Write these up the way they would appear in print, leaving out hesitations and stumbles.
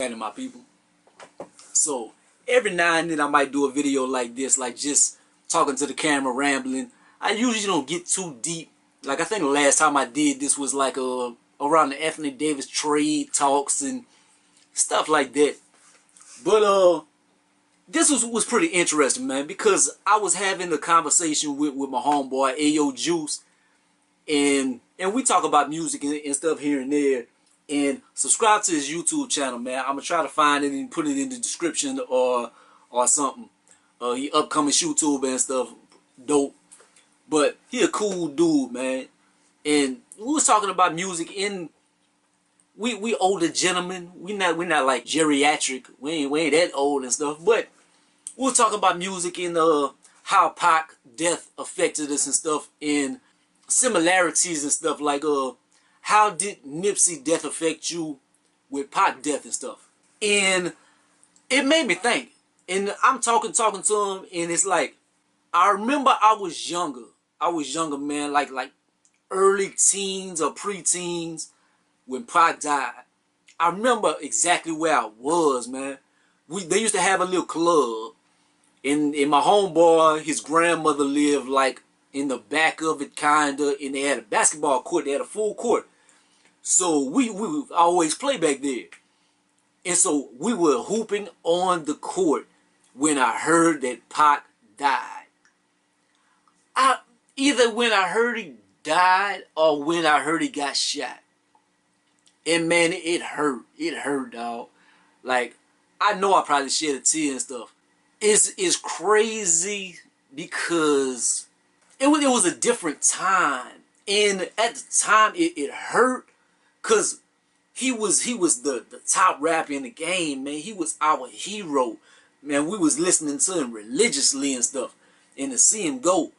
To my people. So every now and then I might do a video like this, like just talking to the camera, rambling. I usually don't get too deep. Like I think the last time I did this was like around the Anthony Davis trade talks and stuff like that. But this was pretty interesting, man, because I was having a conversation with my homeboy Ayo Juice, and we talk about music and stuff here and there. And subscribe to his YouTube channel, man. I'm gonna try to find it and put it in the description or something. He upcoming YouTube and stuff, dope. But he a cool dude, man. And we was talking about music. And we older gentlemen. We not like geriatric. We ain't that old and stuff. But we were talking about music and how Pac death affected us and stuff, and similarities and stuff like how did Nipsey death affect you with Pac death and stuff? And it made me think. And I'm talking to him, and it's like, I remember I was younger. Man, like early teens or pre-teens when Pac died. I remember exactly where I was, man. They used to have a little club. And my homeboy, his grandmother lived like in the back of it, kinda, and they had a basketball court. They had a full court. So we would always play back there. And so we were hooping on the court when I heard that Pac died. Either when I heard he died or when I heard he got shot. And man, it hurt. It hurt, dog. Like, I know I probably shed a tear and stuff. It's crazy because it was a different time. And at the time, it hurt. Cause he was the top rapper in the game, man. He was our hero, man. We was listening to him religiously and stuff, and to see him go,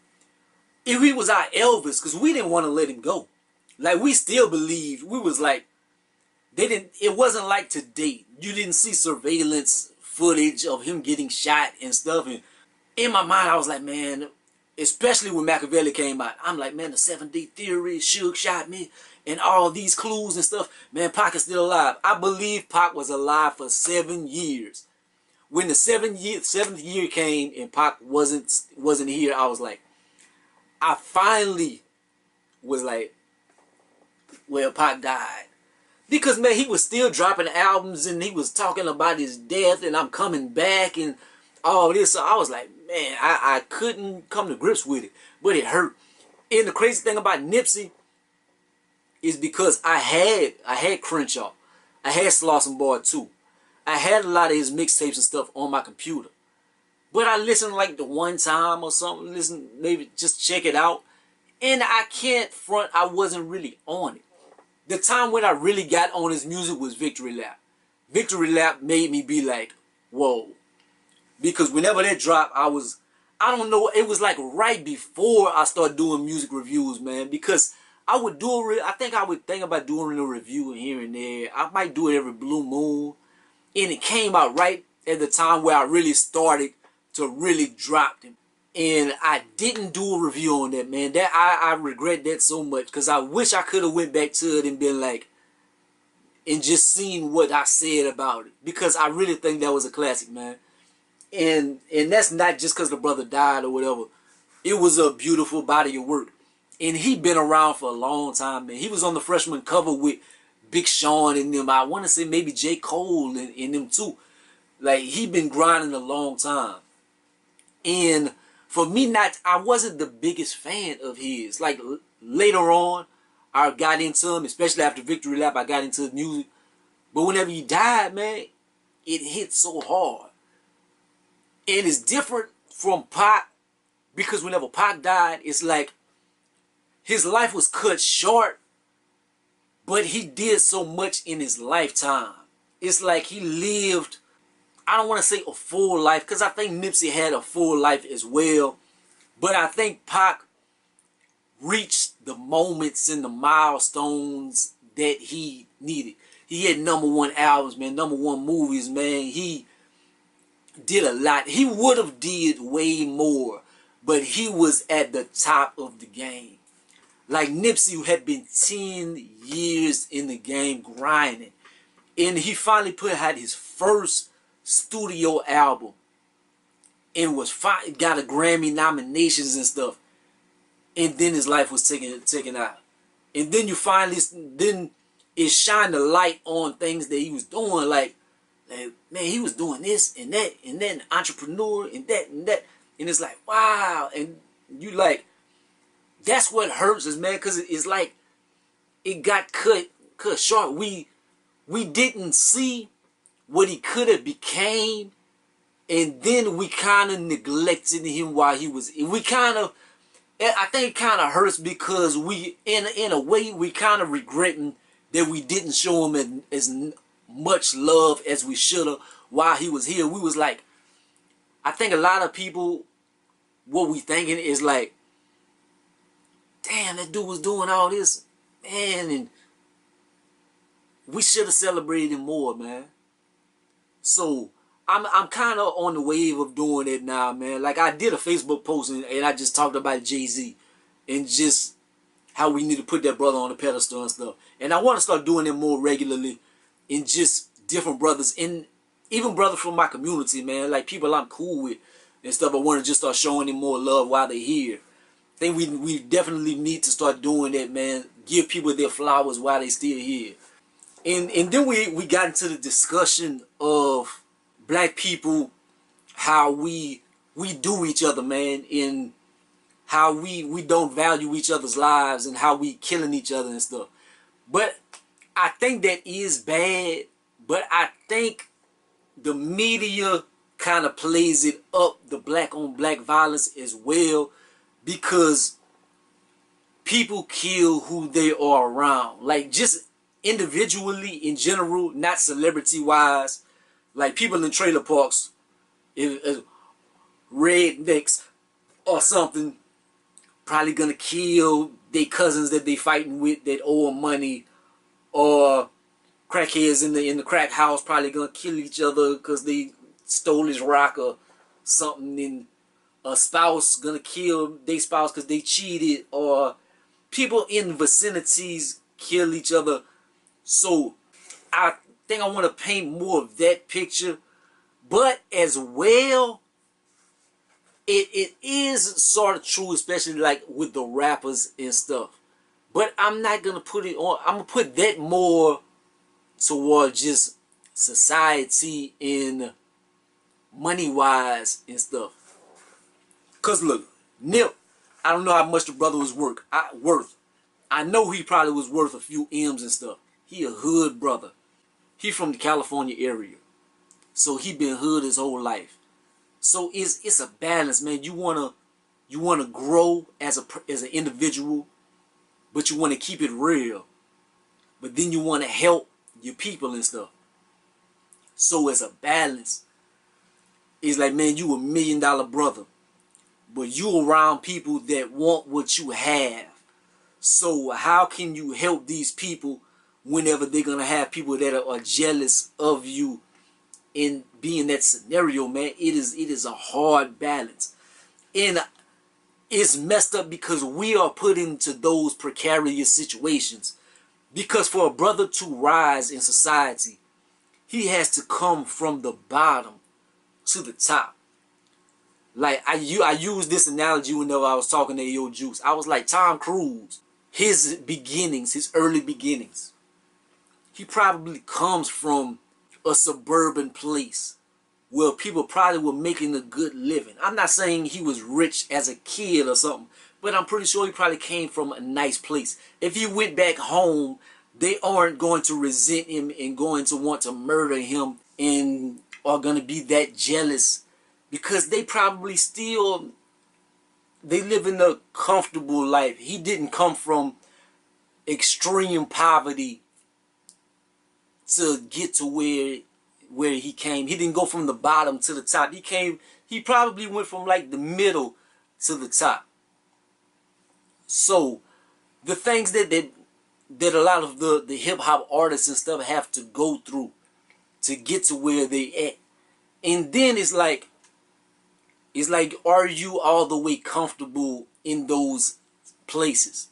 if he was our Elvis, cause we didn't want to let him go. Like we still believed. We was like, they didn't. It wasn't like today. You didn't see surveillance footage of him getting shot and stuff. And in my mind, I was like, man. Especially when Machiavelli came out, I'm like, man, the 7-day theory, Suge shot me, and all these clues and stuff. Man, Pac is still alive. I believe Pac was alive for 7 years. When the seventh year came and Pac wasn't here, I was like, I finally was like, well, Pac died. Because, man, he was still dropping albums and he was talking about his death and I'm coming back and all this. So I was like, man, I couldn't come to grips with it, but it hurt. And the crazy thing about Nipsey is because I had Crenshaw, I had Slauson Boy too, I had a lot of his mixtapes and stuff on my computer, but I listened like the one time or something, listen, maybe just check it out, and I can't front, I wasn't really on it. The time when I really got on his music was Victory Lap. Victory Lap made me be like, whoa. Because whenever that dropped, I don't know, it was like right before I started doing music reviews, man. Because I would I think I would think about doing a review here and there. I might do it every blue moon. And it came out right at the time where I really started to really drop them. And I didn't do a review on that, man. That I regret that so much. Because I wish I could have went back to it and been like, and just seen what I said about it. Because I really think that was a classic, man. And that's not just because the brother died or whatever. It was a beautiful body of work. And he been around for a long time, man. He was on the freshman cover with Big Sean and them. I want to say maybe J. Cole and them too. Like, he been grinding a long time. And for me, I wasn't the biggest fan of his. Like, later on, I got into him, especially after Victory Lap, I got into music. But whenever he died, man, it hit so hard. And it's different from Pac, because whenever Pac died, it's like his life was cut short, but he did so much in his lifetime. It's like he lived, I don't want to say a full life, because I think Nipsey had a full life as well. But I think Pac reached the moments and the milestones that he needed. He had #1 albums, man, #1 movies, man. He did a lot. He would have did way more, but he was at the top of the game. Like Nipsey had been 10 years in the game grinding. And he finally put out his first studio album, and got a Grammy nominations and stuff. And then his life was taken out. And then then it shined a light on things that he was doing. Like, man, he was doing this and that, and then entrepreneur and that and that. And it's like, wow. And you like, that's what hurts us, man, because it's like it got cut short. We didn't see what he could have became, and then we kind of neglected him while he was. I think it kind of hurts because we, in a way, we kind of regretting that we didn't show him as much love as we should have while he was here. We was like, I think a lot of people, what we thinking is like, damn, that dude was doing all this, man, and we should have celebrated him more, man. So I'm kind of on the wave of doing it now, man. Like, I did a Facebook post and I just talked about Jay-Z and just how we need to put that brother on the pedestal and stuff. And I want to start doing it more regularly, in just different brothers, and even brothers from my community, man, like people I'm cool with and stuff. I want to just start showing them more love while they're here. I think we definitely need to start doing that, man. Give people their flowers while they still here. And then we got into the discussion of black people, how we do each other, man, and how we don't value each other's lives and how we killing each other and stuff. But I think that is bad, but I think the media kind of plays it up, the black on black violence as well, because people kill who they are around. Like, just individually in general, not celebrity wise. Like, people in trailer parks, if rednecks or something, probably gonna kill their cousins that they fighting with that owe money, or crackheads in the crack house probably gonna kill each other because they stole his rock or something. And a spouse gonna kill their spouse because they cheated, or people in vicinities kill each other. So I think I want to paint more of that picture, but as well, it is sort of true, especially like with the rappers and stuff. But I'm not gonna put it on. I'm gonna put that more toward just society and money wise and stuff. Cause look, Nip, I don't know how much the brother was worth. I know he probably was worth a few M's and stuff. He a hood brother. He from the California area, so he been hood his whole life. So it's a balance, man. You wanna grow as an individual, but you wanna keep it real. But then you wanna help your people and stuff. So it's a balance. It's like, man, you $1 million brother, but you around people that want what you have. So how can you help these people whenever they're gonna have people that are jealous of you in being that scenario, man? It is a hard balance. And it's messed up because we are put into those precarious situations. Because for a brother to rise in society, he has to come from the bottom to the top. Like, I used this analogy whenever I was talking to Yo Juice. I was like, Tom Cruise, his beginnings, his early beginnings, he probably comes from a suburban place where people probably were making a good living. I'm not saying he was rich as a kid or something, but I'm pretty sure he probably came from a nice place. If he went back home, they aren't going to resent him and going to want to murder him and are going to be that jealous, because they probably they live in a comfortable life. He didn't come from extreme poverty to get to where he came. He didn't go from the bottom to the top. He probably went from like the middle to the top. So the things that a lot of the hip hop artists and stuff have to go through to get to where they at. And then it's like, are you all the way comfortable in those places?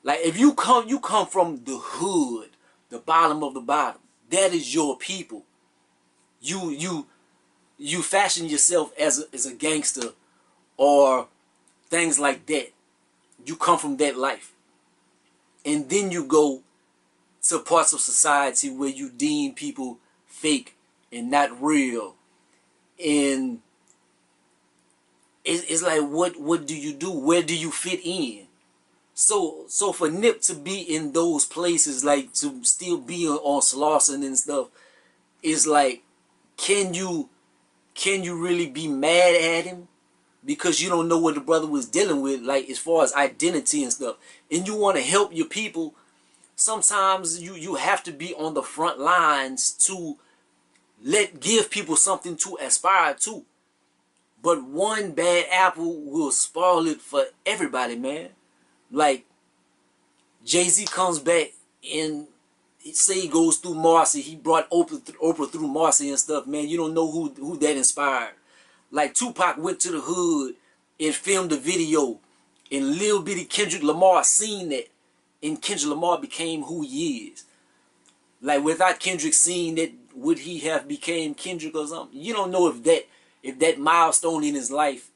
Like, if you come from the hood, the bottom of the bottom, that is your people. You fashion yourself as a gangster or things like that. You come from that life. And then you go to parts of society where you deem people fake and not real. And it's like, what do you do? Where do you fit in? So for Nip to be in those places, like to still be on Slauson and stuff, is like, can you really be mad at him? Because you don't know what the brother was dealing with, like as far as identity and stuff. And you want to help your people. Sometimes you have to be on the front lines to give people something to aspire to. But one bad apple will spoil it for everybody, man. Like, Jay-Z comes back and say he goes through Marcy. He brought Oprah through Marcy and stuff, man. You don't know who that inspired. Like, Tupac went to the hood and filmed a video, and Lil Bitty Kendrick Lamar seen that, and Kendrick Lamar became who he is. Like, without Kendrick seeing that, would he have became Kendrick or something? You don't know if that milestone in his life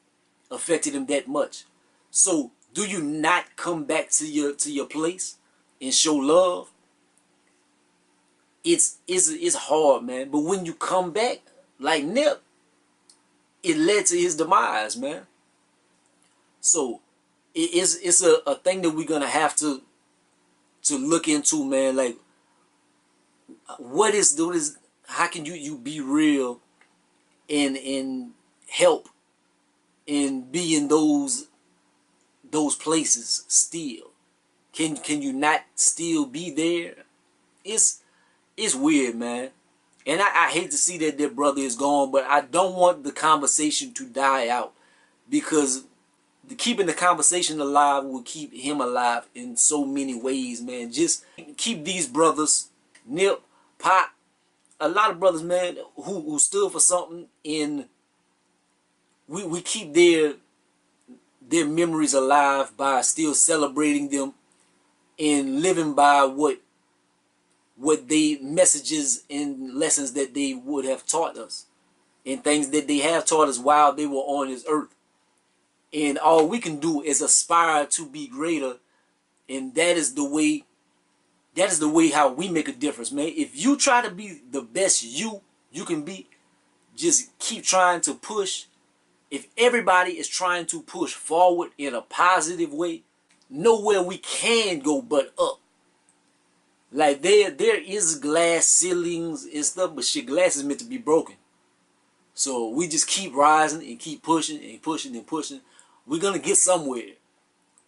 affected him that much. So, do you not come back to your place and show love? It's hard, man. But when you come back, like Nip, it led to his demise, man. So it's a thing that we're gonna have to look into, man. Like, what is how can you be real and help and be in those places still? Can you not still be there? It's weird, man. And I hate to see that their brother is gone, but I don't want the conversation to die out, because keeping the conversation alive will keep him alive in so many ways, man. Just keep these brothers, Nip, Pac, a lot of brothers, man, who stood for something, and we keep their memories alive by still celebrating them and living by what they messages and lessons that they would have taught us, and things that they have taught us while they were on this earth. And all we can do is aspire to be greater, and that is the way how we make a difference, man. If you try to be the best you can be, just keep trying to push. If everybody is trying to push forward in a positive way, nowhere we can go but up. Like, there is glass ceilings and stuff, but shit, glass is meant to be broken. So we just keep rising and keep pushing and pushing and pushing. We're gonna get somewhere.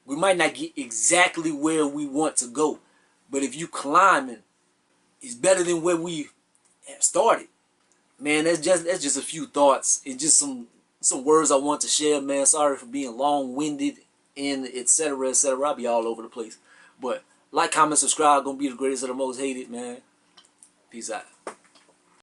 We might not get exactly where we want to go, but if you climbing, it's better than where we started. Man, that's just a few thoughts and just some words I want to share, man. Sorry for being long-winded and etc. etc. I'll be all over the place. But like, comment, subscribe. Gonna be the greatest of the most hated, man. Peace out.